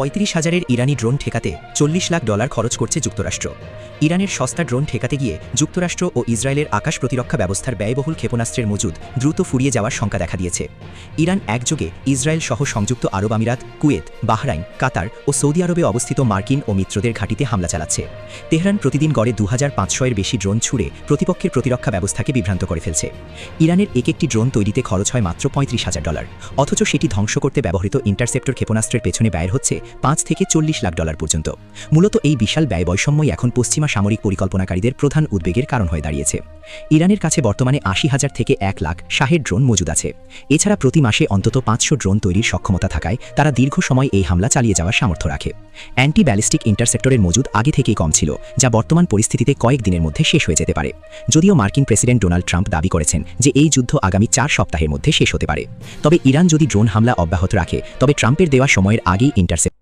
৩৫,০০০-এর ইরানি drone ঠেকাতে $৪০ লাখ খরচ করছে যুক্তরাষ্ট্র। ইরানের সস্তা ড্রোন ঠেকাতে গিয়ে যুক্তরাষ্ট্র ও ইসরায়েলের আকাশ প্রতিরক্ষা ব্যবস্থার ব্যয়বহুল ক্ষেপণাস্ত্রের মজুদ দ্রুত ফুরিয়ে যাওয়ার শঙ্কা দেখা দিয়েছে। ইরান একযোগে ইসরায়েল সহ সংযুক্ত আরব আমিরাত, কুয়েত, বাহরাইন, কাতার ও সৌদি আরবে অবস্থিত মার্কিন ও মিত্রদের ঘাঁটিতে হামলা চালাচ্ছে। তেহরান প্রতিদিন গড়ে 2500-এর বেশি ড্রোন ছুড়ে প্রতিপক্ষের প্রতিরক্ষা ব্যবস্থাকে বিভ্রান্ত করে ফেলছে। ইরানের একটি ড্রোন তৈরিতে খরচ হয় মাত্র $35,000, অথচ সেটি ধ্বংস করতে ব্যবহৃত ইন্টারসেপ্টর ক্ষেপণাস্ত্রের পেছনে ব্যয় হচ্ছে $5 থেকে $40 লাখ পর্যন্ত। মূলত এই বিশাল ব্যয় বৈষম্যই এখন পশ্চিমা সামরিক পরিকল্পনাকারীদের প্রধান উদ্বেগের কারণ হয়ে দাঁড়িয়েছে। ইরানের কাছে বর্তমানে 80,000 থেকে 1 লাখ শাহের ড্রোন মজুদ আছে। এছাড়া প্রতি মাসে অন্তত 500 ড্রোন তৈরির সক্ষমতা থাকায় তারা দীর্ঘ সময় এই হামলা চালিয়ে যাওয়ার সামর্থ্য রাখে। অ্যান্টি ব্যালিস্টিক ইন্টারসেপ্টরের মজুদ আগে থেকেই কম ছিল, যা বর্তমান পরিস্থিতিতে কয়েক দিনের মধ্যে শেষ হয়ে যেতে পারে। যদিও মার্কিন প্রেসিডেন্ট ডোনাল্ড ট্রাম্প দাবি করেছেন যে এই যুদ্ধ আগামী 4 সপ্তাহের মধ্যে শেষ হতে পারে। তবে ইরান যদি ড্রোন হামলা অব্যাহত রাখে তবে ট্রাম্পের দেওয়া সময়ের আগেই ইন্টারসেপ্টর